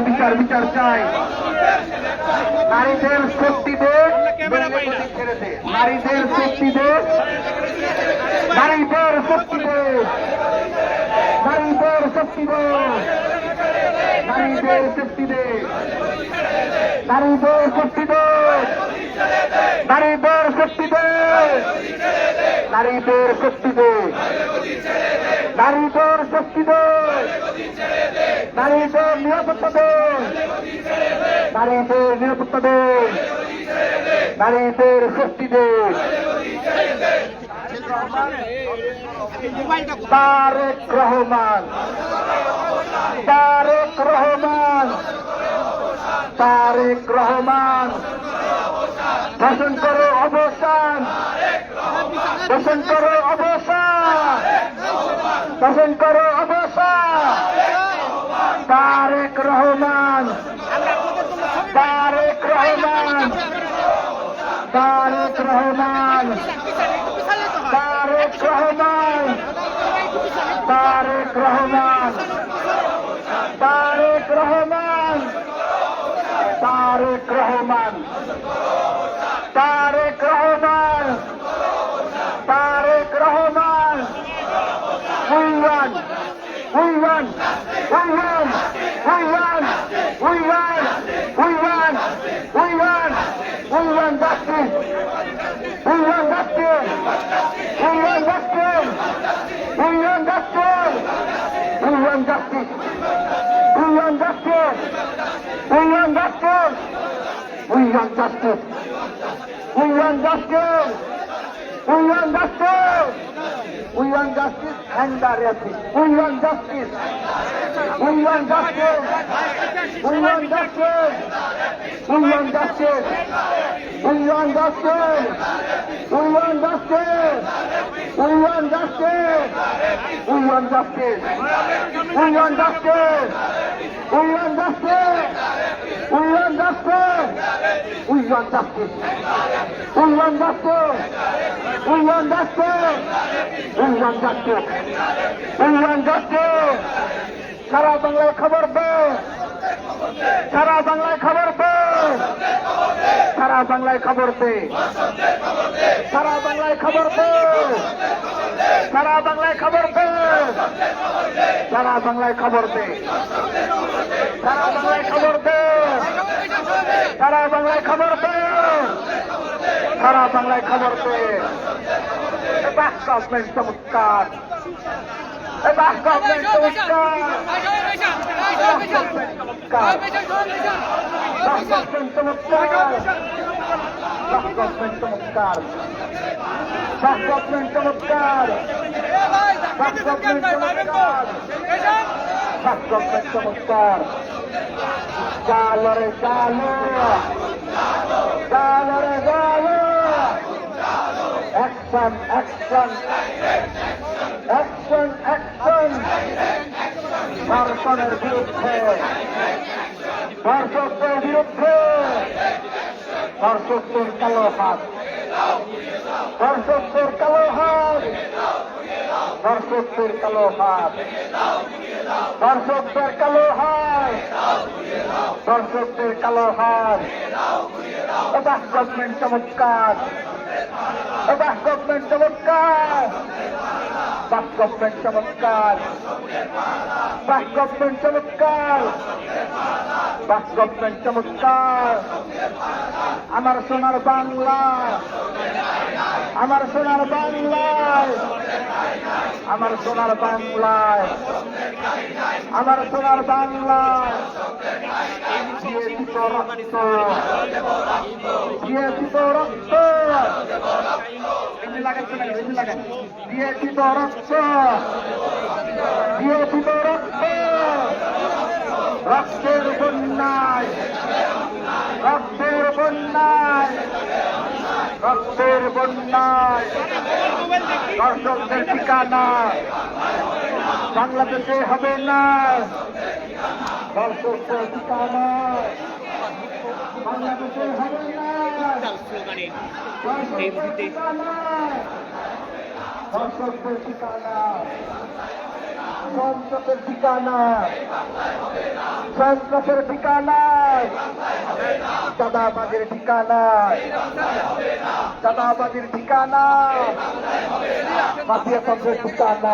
বিচার বিচার চাই। নারীদের শক্তি দে, ছেড়ে দে। নারীদের শক্তি দে, নারীদের শক্তি দে, নারীদের শক্তি দে, নারীদের শক্তি দে, নারীদের শক্তি দে, নারীদের শক্তি দে, নারীদের শক্তি দে, নারীদের শক্তি দে, নারীদের নিরাপত্তা দে, নারীদের নিরাপত্তা দে, নারীদের শক্তি দে। তারেক রহমান, তারেক রহমান, তারেক রহমান, শাসন করো অবসান, শাসন করো অবসান, শাসন করো অবসান। Tarique Rahman, Tarique Rahman, Tarique Rahman, Tarique Rahman, Tarique Rahman, Tarique Rahman, Tarique Rahman, Tarique Rahman, Tarique Rahman. We won, we won, we won, we won, we won, we won, we won, we won justice, we won justice, we won justice, we won justice, we won justice, we won justice, we won justice, we won justice, we won justice, we won justice, we won justice and the justice, we won justice, we won justice, we won justice, we won justice, we won justice, we won justice, we won justice, we won justice, we won justice, we won justice, we won justice, we won justice, we won justice, we won justice, we won justice, we won justice. সারা বাংলায় খবর দে, সারা বাংলায় খবর দে, সারা বাংলায় খবর দে, সারা বাংলায় খবর দে, সারা বাংলায় খবর দে, সারা বাংলায় খবর দে, সারা বাংলায় খবর দে, সারা বাংলায় খবর দে, সারা বাংলায় খবর দে। বাস গভর্নমেন্ট চমৎকার, বাস গভর্নমেন্ট চমৎকার, বাস গভর্নমেন্ট চমৎকার, বাস গভর্নমেন্ট চমৎকার, বাস গভর্নমেন্ট চমৎকার, বাস গভর্নমেন্ট চমৎকার, বাস গভর্নমেন্ট চমৎকার, বাস গভর্নমেন্ট চমৎকার। চালো রে চালো, চালো রে চালো, অ্যাকশন অ্যাকশন অ্যাকশন অ্যাকশন, ধর্ষণের বিরুদ্ধে, ধর্ষকদের বিরুদ্ধে, ধর্ষকদের কালো হাত, ধর্ষকদের কালো হাত, ধর্ষকদের কালো হাত, ধর্ষকদের কালো হাত, ধর্ষকদের কালো হাত। বাস গভর্নমেন্ট চমৎকার, বাস গভর্নমেন্ট চমৎকার, বাস গভর্নমেন্ট চমৎকার, বাস গভর্নমেন্ট চমৎকার, বাস গভর্নমেন্ট চমৎকার। আমার সোনার বাংলা, আমার সোনার বাংলায়, আমার সোনার বাংলায়, আমার সোনার বাংলায় দিয়েছি তো রক্ত, দিয়েছি তো রক্ত, দিয়েছি তো রক্ত, দিয়েছি তো রক্ত, রক্তের বন্যায়, রক্তের বন্যায়, রক্তের বন্যায়। দর্শকদের ঠিকানা বাংলাদেশে হবে না, দর্শকদের ঠিকানা বাংলাদেশে হবে না, দর্শকদের ঠিকানা, দর্শকদের ঠিকানা সন্ত্রাসের ঠিকানা, সন্ত্রাসের ঠিকানা, চাঁদাবাজের ঠিকানা, চাঁদাবাজের ঠিকানা, মাফিয়া তন্ত্রের ঠিকানা।